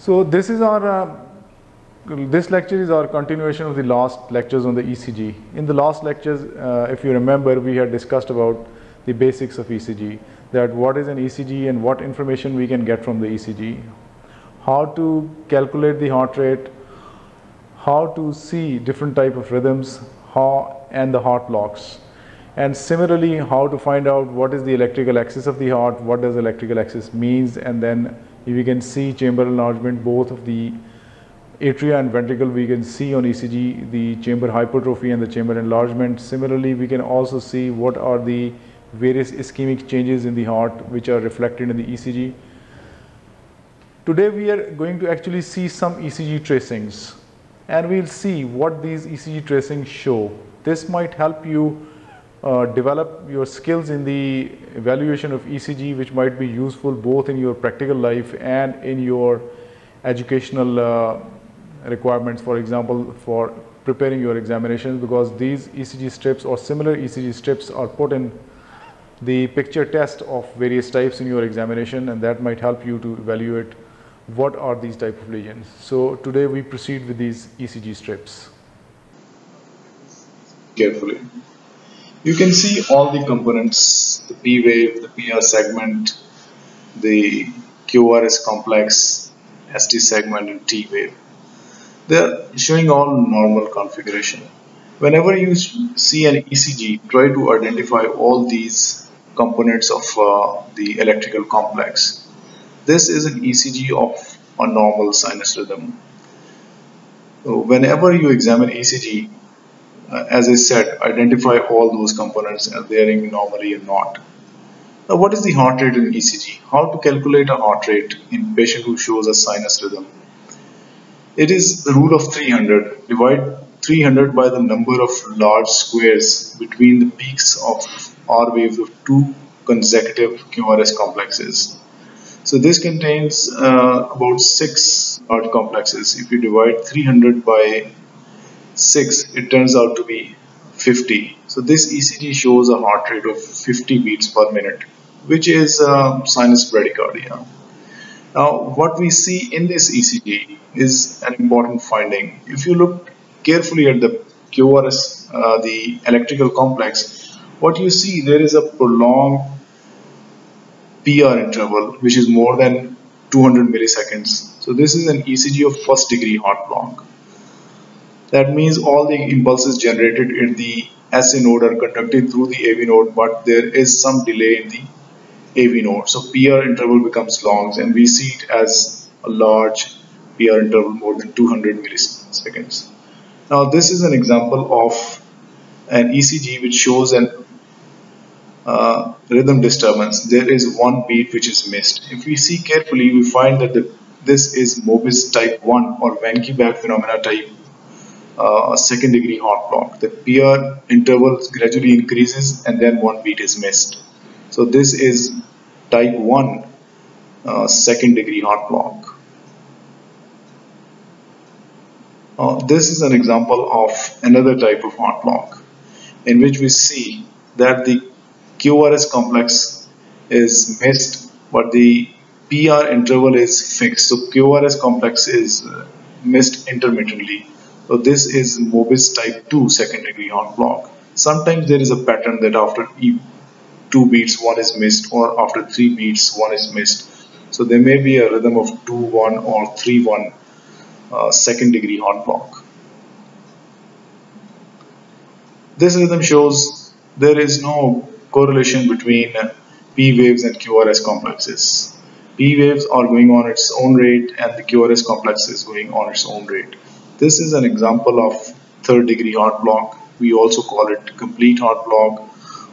So this is our this lecture is our continuation of the last lectures on the ECG. In the last lectures, if you remember, we had discussed about the basics of ECG, that what is an ECG and what information we can get from the ECG, how to calculate the heart rate, how to see different type of rhythms, and the heart blocks, and similarly how to find out what is the electrical axis of the heart, what does electrical axis means, and then we can see chamber enlargement, both of the atria and ventricle. We can see on ECG the chamber hypertrophy and the chamber enlargement. Similarly, we can also see what are the various ischemic changes in the heart which are reflected in the ECG. Today we are going to actually see some ECG tracings, and we'll see what these ECG tracings show. This might help you develop your skills in the evaluation of ECG, which might be useful both in your practical life and in your educational requirements, for example, for preparing your examinations, because these ECG strips or similar ECG strips are put in the picture test of various types in your examination, and that might help you to evaluate what are these type of lesions. So today we proceed with these ECG strips. Carefully. You can see all the components: the P wave, the PR segment, the QRS complex, ST segment, and T wave. They are showing all normal configuration. Whenever you see an ECG, try to identify all these components of the electrical complex. This is an ECG of a normal sinus rhythm. So whenever you examine ECG, as I said, identify all those components as they are normally or not. Now, what is the heart rate in ECG? How to calculate a heart rate in patient who shows a sinus rhythm? It is the rule of 300. Divide 300 by the number of large squares between the peaks of R waves of two consecutive QRS complexes. So this contains about 6 large complexes. If you divide 300 by 6, it turns out to be 50. So this ECG shows a heart rate of 50 beats per minute, which is sinus bradycardia. Now, what we see in this ECG is an important finding. If you look carefully at the QRS, the electrical complex, what you see, there is a prolonged PR interval, which is more than 200 milliseconds. So this is an ECG of first degree heart block. That means all the impulses generated in the SA node are conducted through the AV node, but there is some delay in the AV node. So PR interval becomes long, and we see it as a large PR interval more than 200 milliseconds. Now this is an example of an ECG which shows an rhythm disturbance. There is one beat which is missed. If we see carefully, we find that this is Mobitz type 1 or Wenckebach phenomena type second degree heart block. The PR interval gradually increases and then one beat is missed. So this is type 1 second degree heart block. This is an example of another type of heart block in which we see that the QRS complex is missed, but the PR interval is fixed. So QRS complex is missed intermittently. So this is Mobitz type 2 second degree heart block. Sometimes there is a pattern that after 2 beats one is missed, or after 3 beats one is missed. So there may be a rhythm of 2-1 or 3-1 second degree heart block. This rhythm shows there is no correlation between P waves and QRS complexes. P waves are going on its own rate and the QRS complex is going on its own rate. This is an example of third degree heart block. We also call it complete heart block,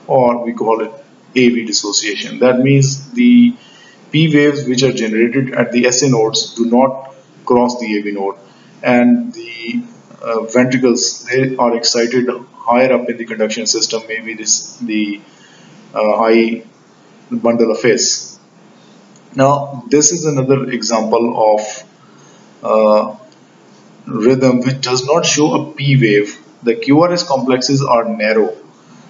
or we call it AV dissociation. That means the P waves which are generated at the SA nodes do not cross the AV node, and the ventricles, they are excited higher up in the conduction system, maybe the high bundle of his. Now this is another example of rhythm which does not show a P wave. The QRS complexes are narrow,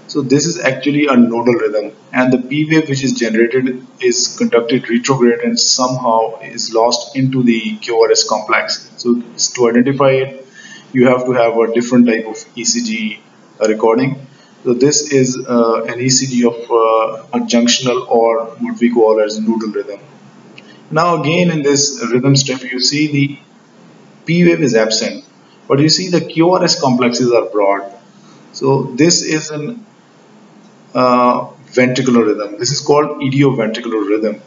So this is actually a nodal rhythm, and the P wave which is generated is conducted retrograde and somehow is lost into the QRS complex. So to identify it, you have to have a different type of ECG recording. So this is an ECG of a junctional, or what we call as nodal rhythm. Now again in this rhythm strip, you see the P wave is absent, but you see the QRS complexes are broad. So this is an ventricular rhythm. This is called idioventricular rhythm.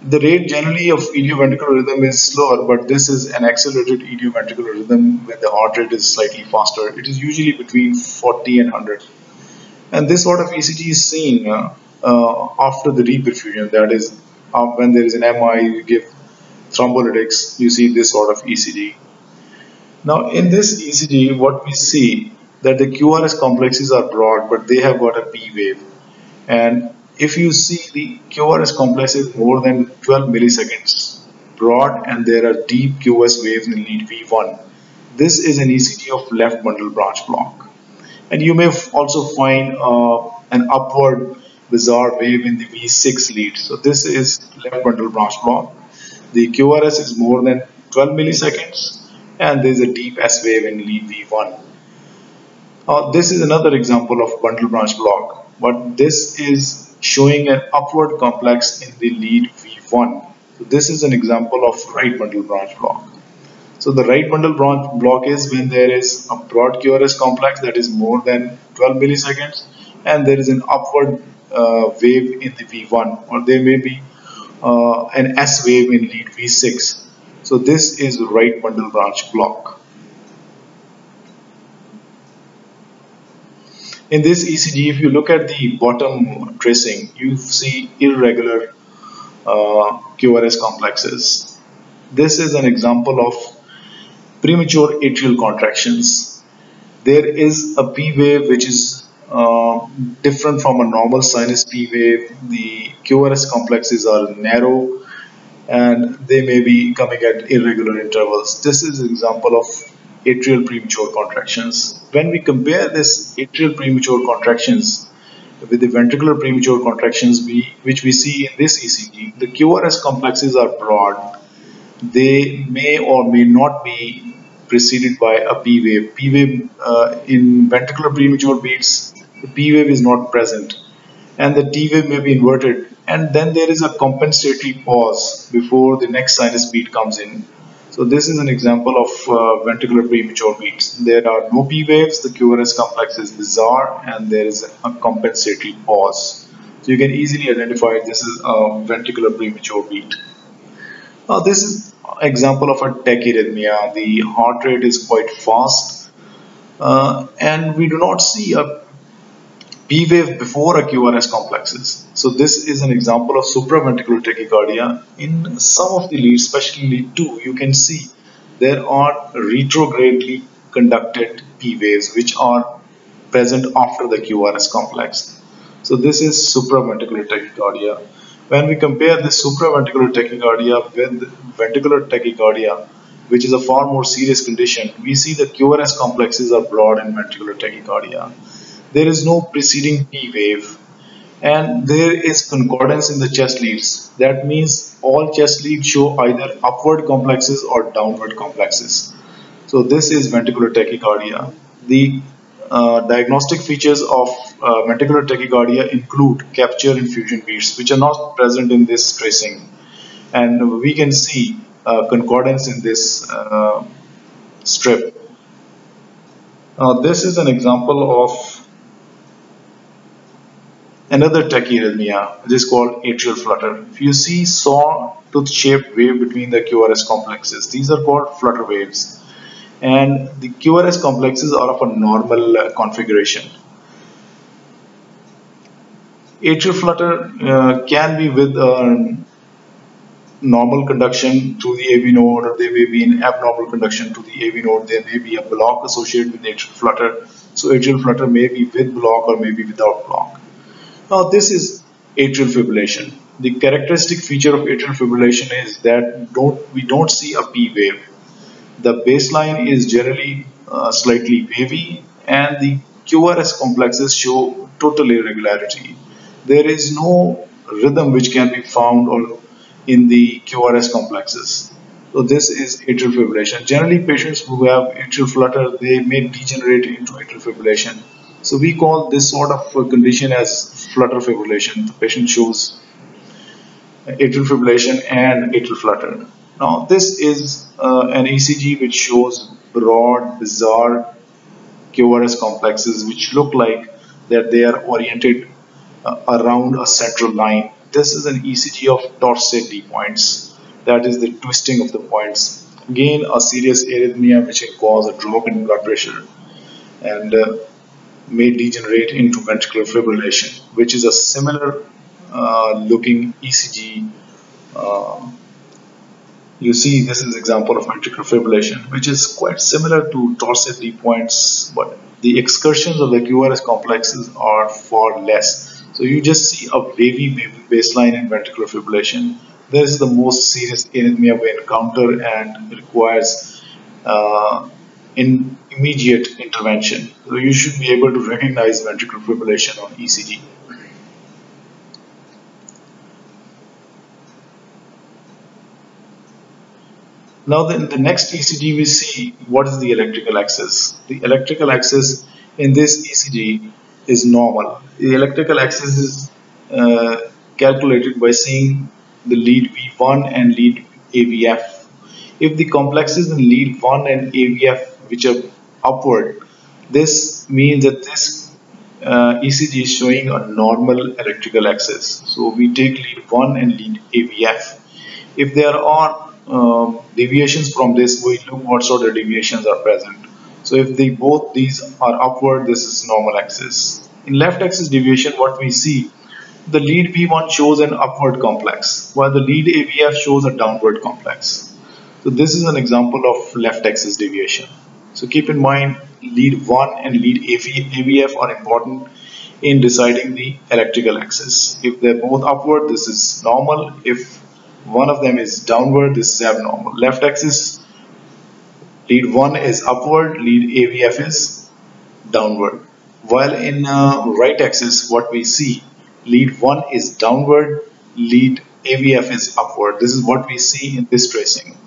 The rate generally of idioventricular rhythm is slower, but this is an accelerated idioventricular rhythm when the heart rate is slightly faster. It is usually between 40 and 100. And this sort of ECG is seen after the reperfusion, that is, when there is an MI, you give thrombolytics, you see this sort of ECG. Now in this ECG, what we see that the QRS complexes are broad, but they have got a P wave. And if you see the QRS complex is more than 12 milliseconds broad and there are deep QS waves in lead V1, this is an ECG of left bundle branch block. And you may also find an upward bizarre wave in the V6 lead. So this is left bundle branch block. The QRS is more than 12 milliseconds and there is a deep S wave in lead V1. This is another example of bundle branch block, but this is showing an upward complex in the lead V1. So this is an example of right bundle branch block. So the right bundle branch block is when there is a broad QRS complex that is more than 12 milliseconds and there is an upward wave in the V1, or there may be an S wave in lead V6. So this is the right bundle branch block. In this ECG, if you look at the bottom tracing, you see irregular QRS complexes. This is an example of premature atrial contractions. There is a P wave which is different from a normal sinus P wave. The QRS complexes are narrow and they may be coming at irregular intervals. This is an example of atrial premature contractions. When we compare this atrial premature contractions with the ventricular premature contractions which we see in this ECG, the QRS complexes are broad. They may or may not be preceded by a P wave. P wave in ventricular premature beats, the P wave is not present and the T wave may be inverted, and then there is a compensatory pause before the next sinus beat comes in. So this is an example of ventricular premature beats. There are no P waves, the QRS complex is bizarre, and there is a compensatory pause. So you can easily identify this is a ventricular premature beat. Now this is an example of a tachyarrhythmia. The heart rate is quite fast and we do not see a P wave before a QRS complexes. So this is an example of supraventricular tachycardia. In some of the leads, especially lead 2, you can see there are retrogradely conducted P waves which are present after the QRS complex. So this is supraventricular tachycardia. When we compare this supraventricular tachycardia with ventricular tachycardia, which is a far more serious condition, we see the QRS complexes are broad in ventricular tachycardia. There is no preceding P wave and there is concordance in the chest leads. That means all chest leads show either upward complexes or downward complexes. So this is ventricular tachycardia. The diagnostic features of ventricular tachycardia include capture and fusion beats, which are not present in this tracing, and we can see concordance in this strip. This is an example of another tachyarrhythmia, which is called atrial flutter. If you see sawtooth shaped wave between the QRS complexes, these are called flutter waves. And the QRS complexes are of a normal configuration. Atrial flutter can be with normal conduction to the AV node, or there may be an abnormal conduction to the AV node. There may be a block associated with atrial flutter. So atrial flutter may be with block or may be without block. Now this is atrial fibrillation. The characteristic feature of atrial fibrillation is that we don't see a P wave. The baseline is generally slightly wavy and the QRS complexes show total irregularity. There is no rhythm which can be found in the QRS complexes. So this is atrial fibrillation. Generally, patients who have atrial flutter, they may degenerate into atrial fibrillation. So we call this sort of condition as flutter fibrillation. The patient shows atrial fibrillation and atrial flutter. Now this is an ECG which shows broad, bizarre QRS complexes which look like that they are oriented around a central line. This is an ECG of torsade D points, that is the twisting of the points. Again, a serious arrhythmia which can cause a drop in blood pressure and may degenerate into ventricular fibrillation, which is a similar looking ECG. You see, this is an example of ventricular fibrillation, which is quite similar to torsade D points, but the excursions of the QRS complexes are far less. So you just see a wavy baseline in ventricular fibrillation. This is the most serious arrhythmia we encounter and requires immediate intervention. So you should be able to recognize ventricular fibrillation on ECG. Now in the next ECG we see what is the electrical axis. The electrical axis in this ECG is normal. The electrical axis is calculated by seeing the lead V1 and lead AVF. If the complexes in lead 1 and AVF which are upward, this means that this ECG is showing a normal electrical axis. So we take lead 1 and lead AVF. If there are deviations from this, we look what sort of deviations are present. So if both these are upward, this is normal axis. In left axis deviation, what we see, the lead V1 shows an upward complex, while the lead AVF shows a downward complex. So this is an example of left axis deviation. So keep in mind, lead 1 and lead AVF are important in deciding the electrical axis. If they're both upward, this is normal. If one of them is downward, this is abnormal. Left axis, lead 1 is upward, lead AVF is downward. While in right axis, what we see, lead 1 is downward, lead AVF is upward. This is what we see in this tracing.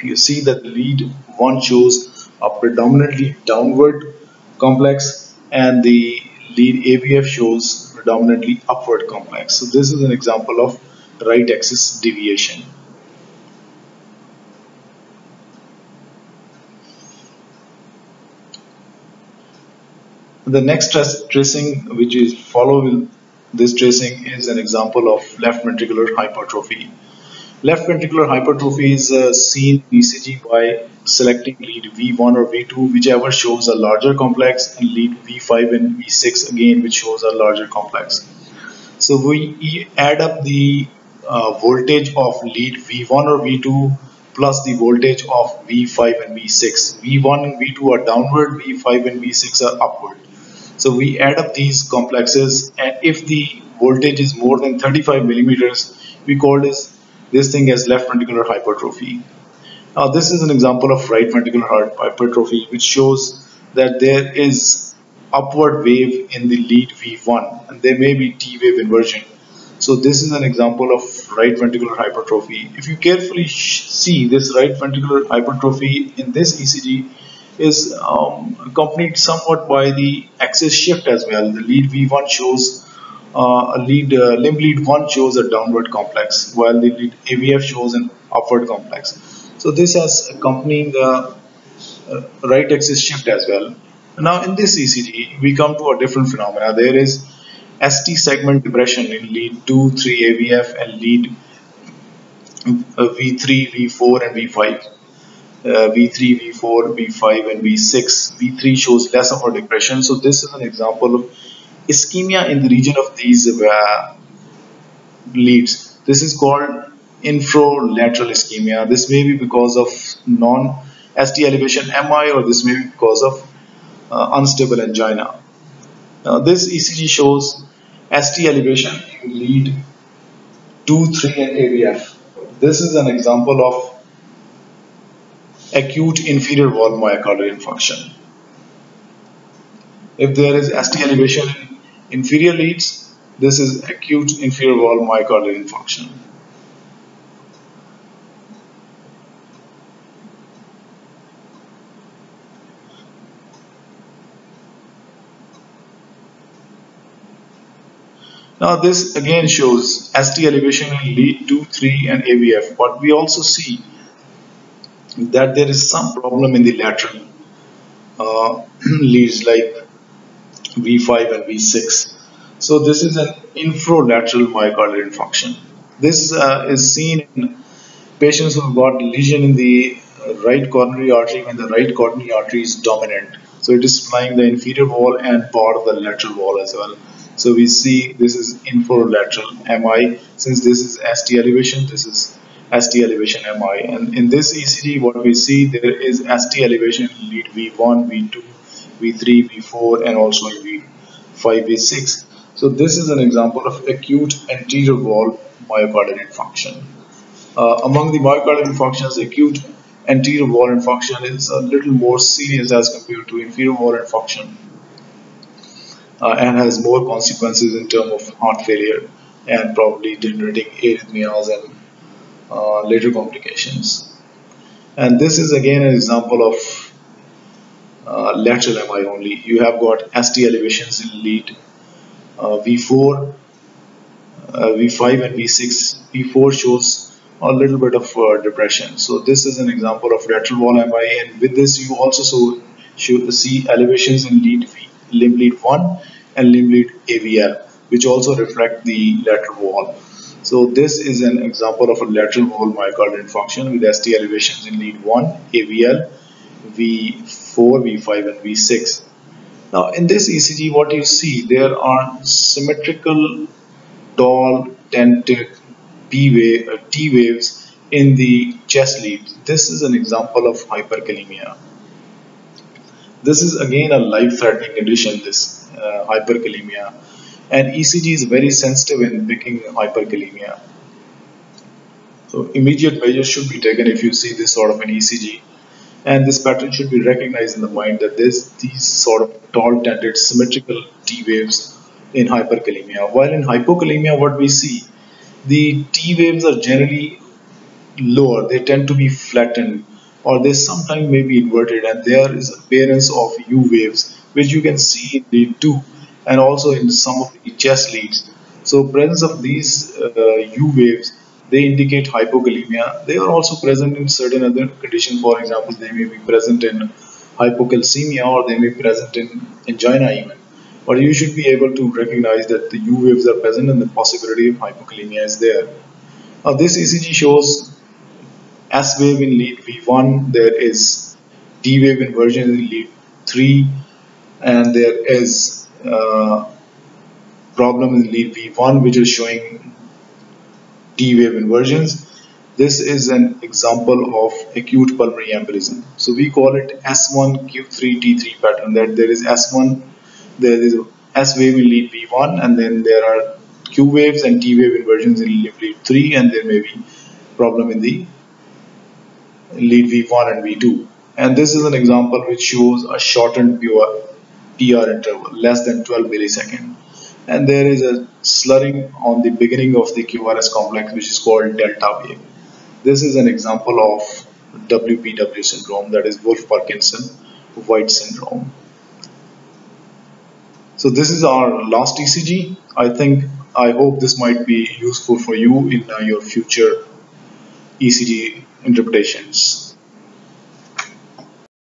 You see that lead 1 shows a predominantly downward complex and the lead AVF shows predominantly upward complex. So this is an example of right axis deviation. The next tracing which is following this tracing is an example of left ventricular hypertrophy. Left ventricular hypertrophy is seen in ECG by selecting lead V1 or V2, whichever shows a larger complex, and lead V5 and V6 again, which shows a larger complex. So we add up the voltage of lead V1 or V2 plus the voltage of V5 and V6. V1 and V2 are downward, V5 and V6 are upward. So we add up these complexes, and if the voltage is more than 35 millimeters, we call this thing as left ventricular hypertrophy. Now this is an example of right ventricular hypertrophy, which shows that there is upward wave in the lead V1 and there may be T wave inversion. So this is an example of right ventricular hypertrophy. If you carefully see, this right ventricular hypertrophy in this ECG is accompanied somewhat by the axis shift as well. The lead V1 shows limb lead 1 shows a downward complex, while the lead AVF shows an upward complex. So this has accompanying the right axis shift as well. Now in this ECG, we come to a different phenomena. There is ST segment depression in lead 2, 3 AVF and lead V3, V4 and V5. V3, V4, V5 and V6. V3 shows less of a depression. So this is an example of ischemia in the region of these leads. This is called infralateral ischemia. This may be because of non-ST elevation MI, or this may be because of unstable angina. Now this ECG shows ST elevation in lead 2, 3 and AVF. This is an example of acute inferior wall myocardial infarction. If there is ST elevation in inferior leads, this is acute inferior wall myocardial infarction. Now this again shows ST elevation in lead 2, 3 and AVF, but we also see that there is some problem in the lateral leads like V5 and V6. So this is an infralateral myocardial infarction. This is seen in patients who have got lesion in the right coronary artery when the right coronary artery is dominant. So it is supplying the inferior wall and part of the lateral wall as well. So we see this is infralateral MI. Since this is ST elevation, this is ST elevation MI. And in this ECG, what we see, there is ST elevation in lead V1, V2, V3, V4, and also in V5, V6. So this is an example of acute anterior wall myocardial infarction. Among the myocardial infarctions, acute anterior wall infarction is a little more serious as compared to inferior wall infarction and has more consequences in terms of heart failure and probably generating arrhythmias and later complications. And this is again an example of lateral MI only. You have got ST elevations in lead V4, V5 and V6. V4 shows a little bit of depression. So this is an example of lateral wall MI, and with this you also see elevations in limb lead 1 and limb lead AVL, which also reflect the lateral wall. So this is an example of a lateral wall myocardial infarction with ST elevations in lead 1, AVL, V4, V5 and V6. Now in this ECG, what you see, there are symmetrical tall dented T waves in the chest leads. This is an example of hyperkalemia. This is again a life-threatening condition, this hyperkalemia, and ECG is very sensitive in picking hyperkalemia. So immediate measures should be taken if you see this sort of an ECG, and this pattern should be recognized in the mind that these sort of tall dented symmetrical T waves in hyperkalemia. While in hypokalemia, what we see, the T waves are generally lower, they tend to be flattened, or they sometimes may be inverted, and there is appearance of U waves, which you can see in lead 2 and also in some of the chest leads. So presence of these U waves, they indicate hypokalemia. They are also present in certain other conditions. For example, they may be present in hypocalcemia, or they may be present in angina even. But you should be able to recognize that the U waves are present and the possibility of hypokalemia is there. Now this ECG shows S wave in lead V1, there is T wave inversion in lead 3, and there is problem in lead V1 which is showing T wave inversions. This is an example of acute pulmonary embolism. So we call it S1 Q3 T3 pattern, that there is S1, there is S wave in lead V1, and then there are Q waves and T wave inversions in lead 3, and there may be problem in the lead V1 and V2. And this is an example which shows a shortened PR interval, less than 12 milliseconds. And there is a slurring on the beginning of the QRS complex, which is called delta wave. This is an example of WPW syndrome, that is Wolff-Parkinson-White Syndrome. So this is our last ECG. I hope this might be useful for you in your future ECG interpretations.